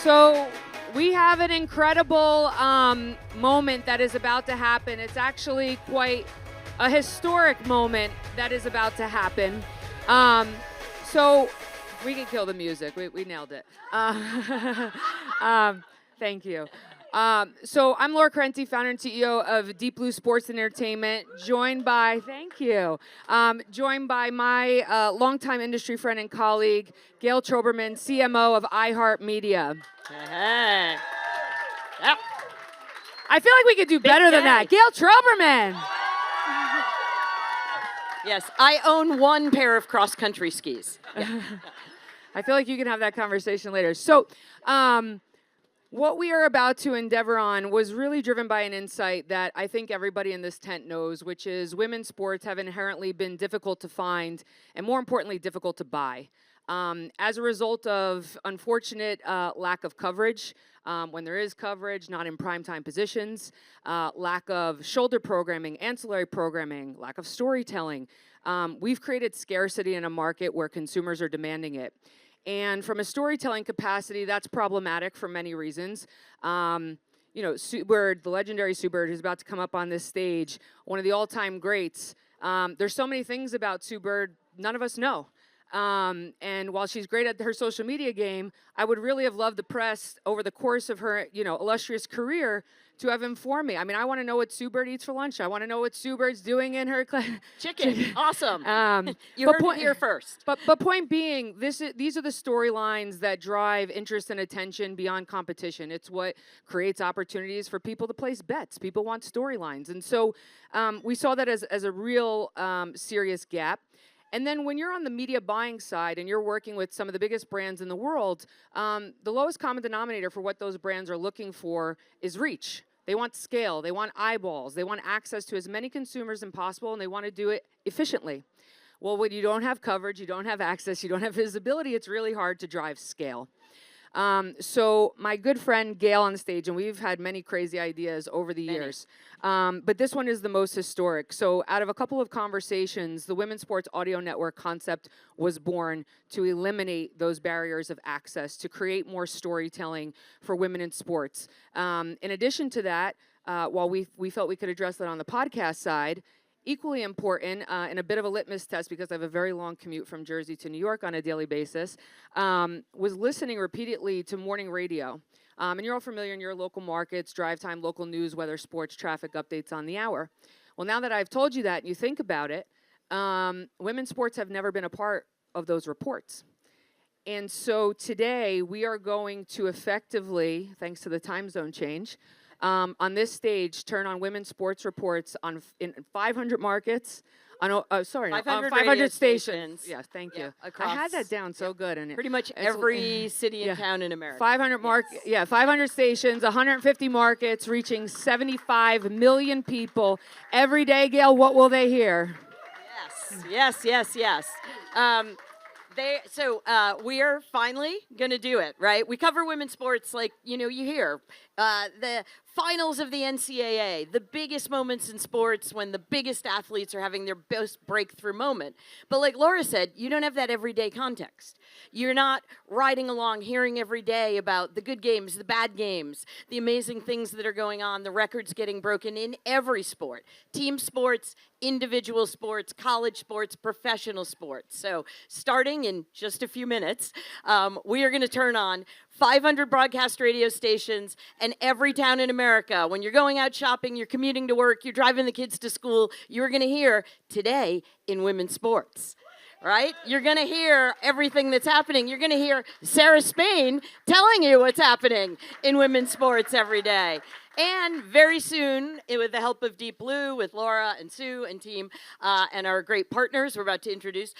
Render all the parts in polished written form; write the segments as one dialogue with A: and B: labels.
A: So we have an incredible moment that is about to happen. It's actually quite a historic moment that is about to happen. So we can kill the music. We nailed it. Thank you. So I'm Laura Correnti, founder and CEO of Deep Blue Sports and Entertainment, joined by my longtime industry friend and colleague, Gayle Troberman, CMO of iHeartMedia.
B: Hey. Yep.
A: I feel like we could do better than that. Gayle Troberman.
B: Yes, I own one pair of cross-country skis. Yeah.
A: I feel like you can have that conversation later. So, what we are about to endeavor on was really driven by an insight that I think everybody in this tent knows, which is women's sports have inherently been difficult to find and, more importantly, difficult to buy. As a result of unfortunate lack of coverage, when there is coverage, not in primetime positions, lack of shoulder programming, ancillary programming, lack of storytelling, we've created scarcity in a market where consumers are demanding it. And from a storytelling capacity, that's problematic for many reasons. Sue Bird, the legendary Sue Bird, who's about to come up on this stage, one of the all-time greats. There's so many things about Sue Bird none of us know. And while she's great at her social media game, I would really have loved the press over the course of her, illustrious career to have informed me. I mean, I want to know what Sue Bird eats for lunch. I want to know what Sue Bird's doing in her
B: Chicken. Awesome. You heard it here first.
A: But point being, these are the storylines that drive interest and attention beyond competition. It's what creates opportunities for people to place bets. People want storylines. And so we saw that as a real serious gap. And then when you're on the media buying side and you're working with some of the biggest brands in the world, the lowest common denominator for what those brands are looking for is reach. They want scale, they want eyeballs, they want access to as many consumers as possible, and they want to do it efficiently. Well, when you don't have coverage, you don't have access, you don't have visibility, it's really hard to drive scale. So my good friend Gayle on stage, and we've had many crazy ideas over the years, but this one is the most historic. So out of a couple of conversations, the Women's Sports Audio Network concept was born to eliminate those barriers of access, to create more storytelling for women in sports. In addition to that, while we felt we could address that on the podcast side, equally important, and a bit of a litmus test because I have a very long commute from Jersey to New York on a daily basis, was listening repeatedly to morning radio. And you're all familiar in your local markets, drive time, local news, weather, sports, traffic updates on the hour. Well, now that I've told you that and you think about it, women's sports have never been a part of those reports. And so today we are going to effectively, thanks to the time zone change, on this stage, turn on women's sports reports in 500 markets. 500 stations. Yes, thank you. I had that down so good. And
B: pretty much every city and town in America.
A: 500 stations, 150 markets, reaching 75 million people every day. Gayle, what will they hear?
B: Yes. We are finally going to do it, right? We cover women's sports like, you hear. The finals of the NCAA, the biggest moments in sports when the biggest athletes are having their best breakthrough moment. But like Laura said, you don't have that everyday context. You're not riding along hearing every day about the good games, the bad games, the amazing things that are going on, the records getting broken in every sport. Team sports, individual sports, college sports, professional sports. So starting in just a few minutes, we are going to turn on 500 broadcast radio stations and every town in America. When you're going out shopping, you're commuting to work, you're driving the kids to school, you're going to hear today in women's sports. Right? You're going to hear everything that's happening. You're going to hear Sarah Spain telling you what's happening in women's sports every day. And very soon, with the help of Deep Blue, with Laura and Sue and team, and our great partners we're about to introduce,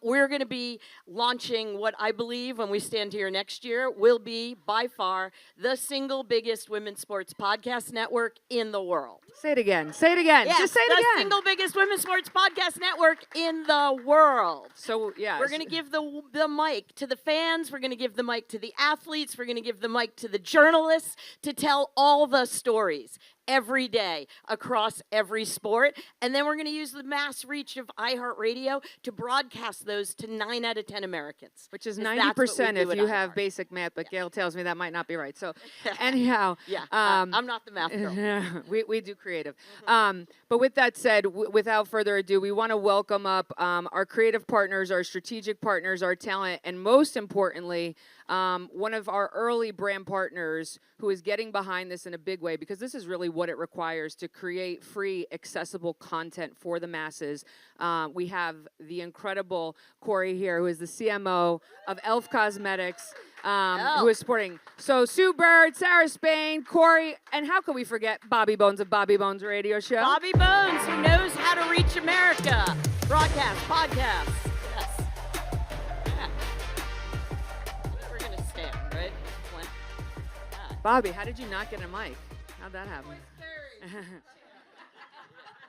B: we're going to be launching what I believe, when we stand here next year, will be, by far, the single biggest women's sports podcast network in the world.
A: Say it again. Yes, just say it again.
B: The single biggest women's sports podcast network in the world.
A: So, yeah.
B: We're going to give the mic to the fans. We're going to give the mic to the athletes. We're going to give the mic to the journalists to tell all the stories. every day across every sport. And then we're going to use the mass reach of iHeartRadio to broadcast those to 9 out of 10 Americans.
A: Which is
B: 90%
A: 90% if you have basic math, but Gayle tells me that might not be right. So anyhow.
B: Yeah, I'm not the math girl.
A: we do creative. But with that said, without further ado, we want to welcome up our creative partners, our strategic partners, our talent, and most importantly, one of our early brand partners who is getting behind this in a big way, because this is really what it requires to create free, accessible content for the masses. We have the incredible Kory here, who is the CMO of e.l.f. Cosmetics, who is supporting. So Sue Bird, Sarah Spain, Kory, and how can we forget Bobby Bones of Bobby Bones Radio Show?
B: Bobby Bones, who knows how to reach America. Broadcast, podcast. Yes. Yeah. We're going to stand, right?
A: Bobby, how did you not get a mic? How'd that happen?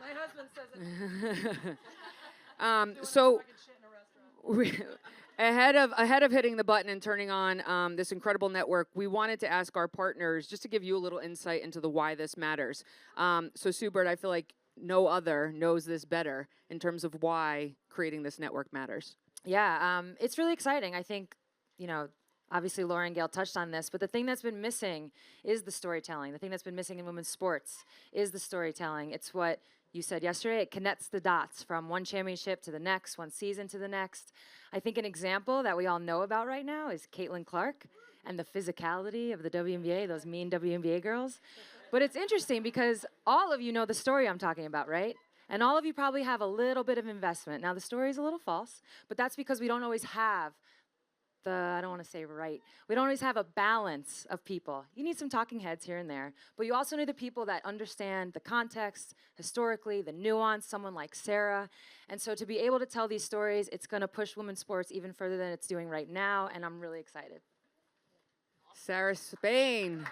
C: My husband says it.
A: So ahead of hitting the button and turning on this incredible network, we wanted to ask our partners just to give you a little insight into the why this matters. So Sue Bird, I feel like no other knows this better in terms of why creating this network matters.
C: Yeah, it's really exciting. I think, obviously Laura and Gayle touched on this, but the thing that's been missing is the storytelling. The thing that's been missing in women's sports is the storytelling. It's what you said yesterday. It connects the dots from one championship to the next, one season to the next. I think an example that we all know about right now is Caitlin Clark and the physicality of the WNBA, those mean WNBA girls. But it's interesting because all of you know the story I'm talking about, right? And all of you probably have a little bit of investment. Now, the story is a little false, but that's because we don't always have I don't want to say right. We don't always have a balance of people. You need some talking heads here and there, but you also need the people that understand the context, historically, the nuance, someone like Sarah. And so to be able to tell these stories, it's going to push women's sports even further than it's doing right now, and I'm really excited.
A: Sarah Spain,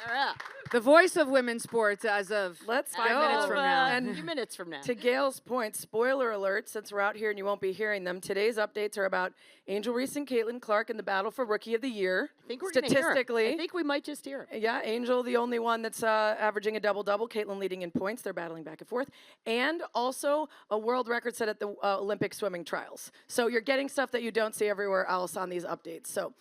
B: Sarah.
A: the voice of women's sports as of
D: Let's
A: 5
D: go.
A: minutes from now.
B: And a few minutes from now.
D: To Gayle's point, spoiler alert, since we're out here and you won't be hearing them, today's updates are about Angel Reese and Caitlin Clark in the battle for Rookie of the Year.
B: I think we're gonna hear 'em.
D: Statistically,
B: I think we might just hear it.
D: yeah, Angel, the only one that's averaging a double-double, Caitlin leading in points. They're battling back and forth. And also a world record set at the Olympic swimming trials. So you're getting stuff that you don't see everywhere else on these updates. So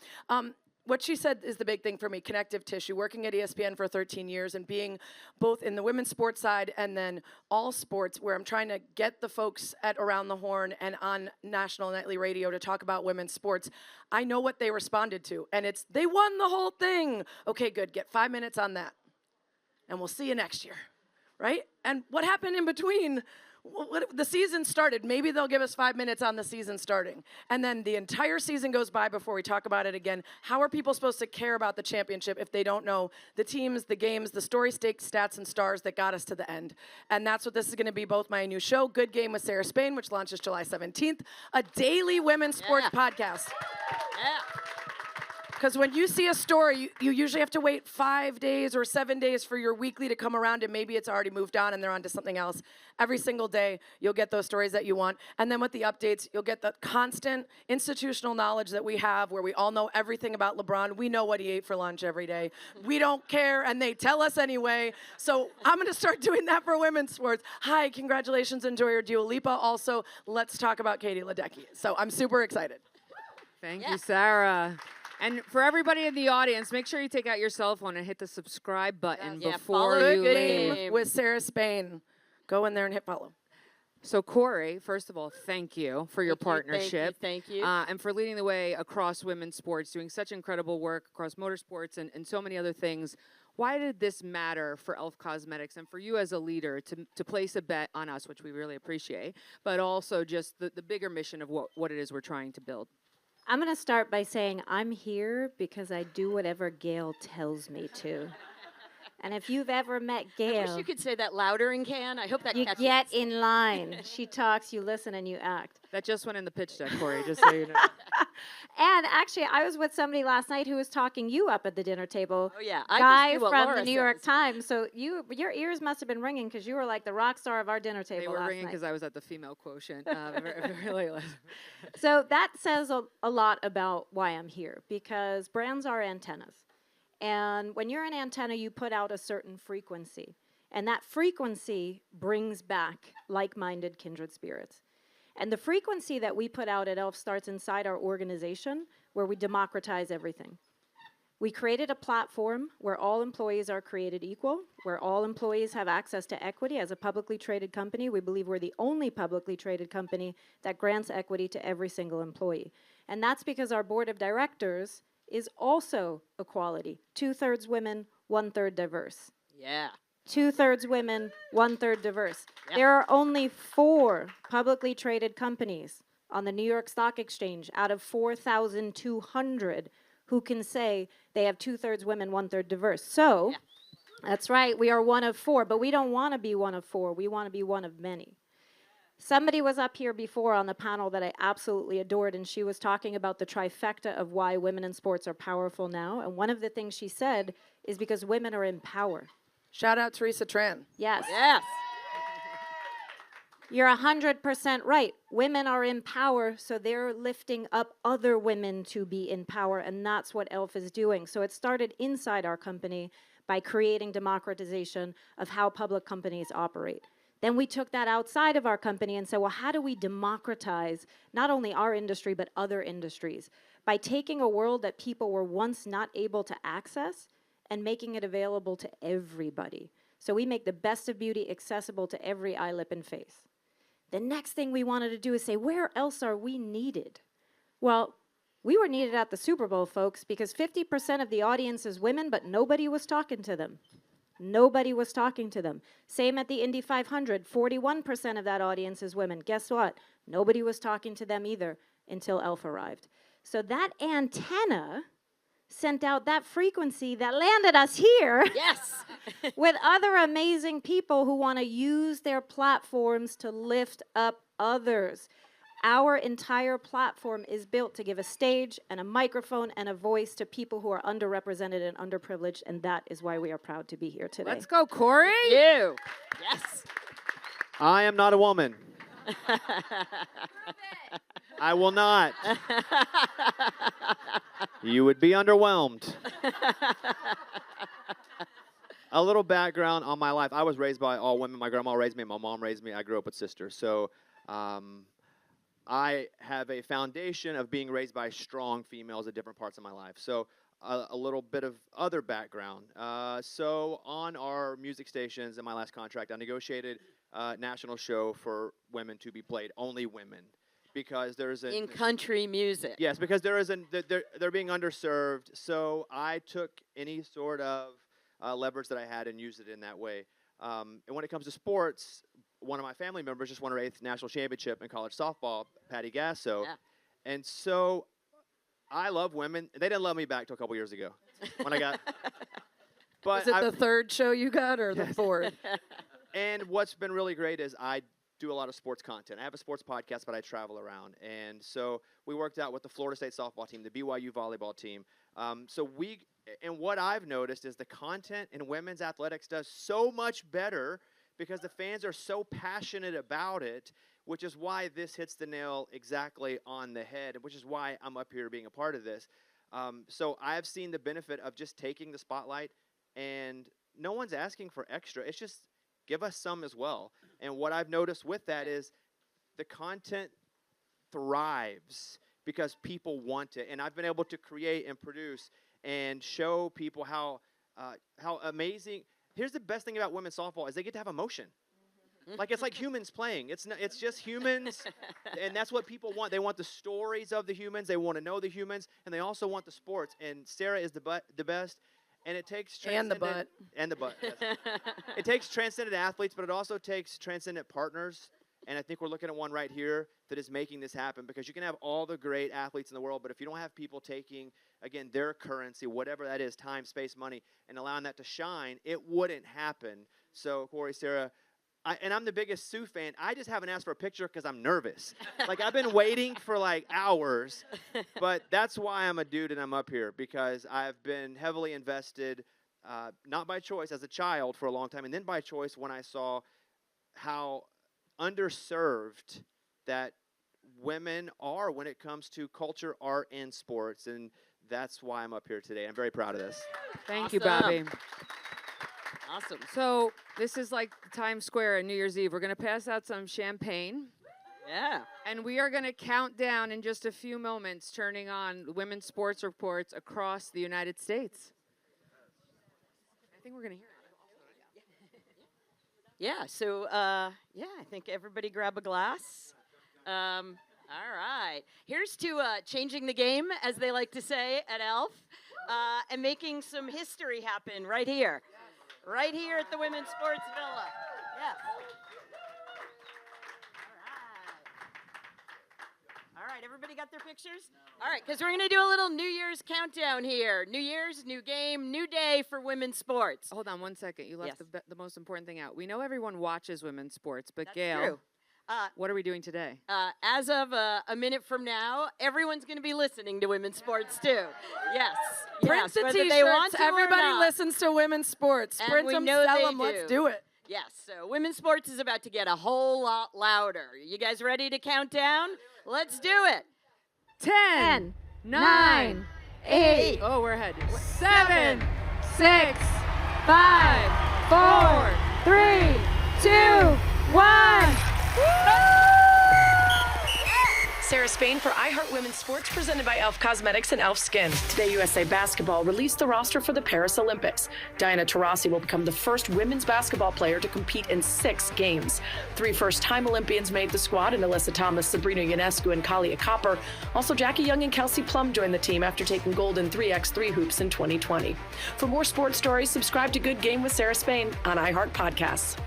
D: what she said is the big thing for me, connective tissue, working at ESPN for 13 years and being both in the women's sports side and then all sports, where I'm trying to get the folks at Around the Horn and on national nightly radio to talk about women's sports. I know what they responded to, and it's, they won the whole thing. Okay, good, get 5 minutes on that, and we'll see you next year, right? And what happened in between? The season started. Maybe they'll give us 5 minutes on the season starting. And then the entire season goes by before we talk about it again. How are people supposed to care about the championship if they don't know the teams, the games, the story stakes, stats, and stars that got us to the end? And that's what this is going to be, both my new show, Good Game with Sarah Spain, which launches July 17th, a daily women's sports podcast.
B: Yeah.
D: Because when you see a story, you usually have to wait 5 days or 7 days for your weekly to come around, and maybe it's already moved on and they're on to something else. Every single day, you'll get those stories that you want. And then with the updates, you'll get the constant institutional knowledge that we have, where we all know everything about LeBron. We know what he ate for lunch every day. We don't care, and they tell us anyway. So I'm going to start doing that for women's sports. Hi, congratulations, enjoy your Dua Lipa. Also, let's talk about Katie Ledecky. So I'm super excited.
A: Thank you, Sarah. And for everybody in the audience, make sure you take out your cell phone and hit the subscribe button
B: Yeah,
A: before
B: follow
A: you
B: Good
A: leave.
B: Game.
D: With Sarah Spain. Go in there and hit follow.
A: So Kory, first of all, thank you for your partnership.
B: Thank you.
A: And for leading the way across women's sports, doing such incredible work across motorsports and so many other things. Why did this matter for e.l.f. Cosmetics and for you as a leader to place a bet on us, which we really appreciate, but also just the bigger mission of what it is we're trying to build?
E: I'm going to start by saying I'm here because I do whatever Gayle tells me to. And if you've ever met
B: I
E: Gayle,
B: wish you could say that louder in Can. I hope that
E: you
B: catches.
E: get in line. She talks, you listen, and you act.
A: That just went in the pitch deck, Kory, just so you know.
E: And actually, I was with somebody last night who was talking you up at the dinner table.
B: Oh, yeah. I
E: Guy
B: just do what
E: from
B: Laura
E: the New York
B: says.
E: Times. So your ears must have been ringing because you were like the rock star of our dinner table
A: They were
E: last
A: ringing
E: night.
A: because I was at the female quotient very late last.
E: So that says a lot about why I'm here, because brands are antennas. And when you're an antenna, you put out a certain frequency. And that frequency brings back like-minded kindred spirits. And the frequency that we put out at ELF starts inside our organization, where we democratize everything. We created a platform where all employees are created equal, where all employees have access to equity. As a publicly traded company, we believe we're the only publicly traded company that grants equity to every single employee. And that's because our board of directors is also equality. 2/3 women, 1/3 diverse.
B: Yeah.
E: 2/3 women, 1/3 diverse. There are only 4 publicly traded companies on the New York Stock Exchange out of 4,200 who can say they have 2/3 women, 1/3 diverse. So, that's right, we are one of 4, but we don't want to be one of 4. We want to be one of many. Somebody was up here before on the panel that I absolutely adored, and she was talking about the trifecta of why women in sports are powerful now. And one of the things she said is because women are in power.
D: Shout out Teresa Tran.
E: Yes.
B: Yes.
E: You're 100% right. Women are in power, so they're lifting up other women to be in power, and that's what ELF is doing. So it started inside our company by creating democratization of how public companies operate. Then we took that outside of our company and said, well, how do we democratize not only our industry, but other industries? By taking a world that people were once not able to access and making it available to everybody. So we make the best of beauty accessible to every eye, lip, and face. The next thing we wanted to do is say, where else are we needed? Well, we were needed at the Super Bowl, folks, because 50% of the audience is women, but nobody was talking to them. Nobody was talking to them. Same at the Indy 500, 41% of that audience is women. Guess what? Nobody was talking to them either until ELF arrived. So that antenna sent out that frequency that landed us here.
B: Yes.
E: With other amazing people who want to use their platforms to lift up others. Our entire platform is built to give a stage and a microphone and a voice to people who are underrepresented and underprivileged, and that is why we are proud to be here today.
A: Let's go, Kory.
B: You. Yes.
F: I am not a woman. I will not. You would be underwhelmed. A little background on my life. I was raised by all women. My grandma raised me. My mom raised me. I grew up with sisters. So I have a foundation of being raised by strong females at different parts of my life. So a little bit of other background. So on our music stations in my last contract, I negotiated a national show for women to be played, only women. Because there's
B: In country music.
F: Yes, because they're being underserved. So I took any sort of leverage that I had and used it in that way. And when it comes to sports, one of my family members just won her 8th national championship in college softball, Patty Gasso.
B: Yeah.
F: And so I love women. They didn't love me back till a couple years ago when I got. But
D: Is it the 3rd show you got or the 4th?
F: And what's been really great is I do a lot of sports content. I have a sports podcast, but I travel around. And so we worked out with the Florida State softball team, the BYU volleyball team. And what I've noticed is the content in women's athletics does so much better because the fans are so passionate about it, which is why this hits the nail exactly on the head, which is why I'm up here being a part of this. So I've seen the benefit of just taking the spotlight, and no one's asking for extra. It's just give us some as well. And what I've noticed with that is the content thrives because people want it. And I've been able to create and produce and show people how amazing. Here's the best thing about women's softball is they get to have emotion. Like it's like humans playing. It's just humans, and that's what people want. They want the stories of the humans. They want to know the humans, and they also want the sports. And Sarah is the best. And it takes
D: And the butt.
F: And the butt. Yes. It takes transcendent athletes, but it also takes transcendent partners. And I think we're looking at one right here that is making this happen, because you can have all the great athletes in the world, but if you don't have people taking, again, their currency, whatever that is, time, space, money, and allowing that to shine, it wouldn't happen. So, Kory, Sarah, and I'm the biggest Sue fan. I just haven't asked for a picture because I'm nervous. Like, I've been waiting for, like, hours. But that's why I'm a dude and I'm up here, because I've been heavily invested, not by choice, as a child for a long time, and then by choice when I saw how underserved that women are when it comes to culture, art, and sports. And that's why I'm up here today. I'm very proud of this.
A: Thank you,
B: Awesome.
A: Bobby.
B: Awesome.
A: So this is like Times Square on New Year's Eve. We're going to pass out some champagne.
B: Yeah.
A: And we are going to count down in just a few moments, turning on women's sports reports across the United States. I think we're going to hear it.
B: Yeah. So, yeah, I think everybody grab a glass. All right. Here's to changing the game, as they like to say at ELF, and making some history happen right here. Right here at the Women's Sports Villa. Yes. All right, everybody got their pictures? All right, because we're going to do a little New Year's countdown here. New Year's, new game, new day for women's sports.
A: Hold on one second. You left
B: Yes.
A: the most important thing out. We know everyone watches women's sports, but
B: That's
A: Gayle,
B: true.
A: what are we doing today?
B: As of a minute from now, everyone's going to be listening to women's sports too. Yes.
D: Print
B: yes,
D: the
B: whether
D: t-shirts.
B: they want to or
D: Everybody
B: not.
D: listens to women's sports.
B: And
D: Print
B: we
D: them,
B: know
D: sell
B: they
D: them. Let's
B: do.
D: do it.
B: Yes, so women's sports is about to get a whole lot louder. You guys ready to count down? Let's do it.
A: 10, 9,
B: 8.
A: Oh, we're ahead. 7, 6, 5, 4, 3, 2, 1.
D: Sarah Spain for iHeart Women's Sports, presented by Elf Cosmetics and Elf Skin. Today, USA Basketball released the roster for the Paris Olympics. Diana Taurasi will become the first women's basketball player to compete in 6 games. 3 first-time Olympians made the squad, and Alyssa Thomas, Sabrina Ionescu, and Kalia Copper. Also, Jackie Young and Kelsey Plum joined the team after taking gold in 3x3 hoops in 2020. For more sports stories, subscribe to Good Game with Sarah Spain on iHeart Podcasts.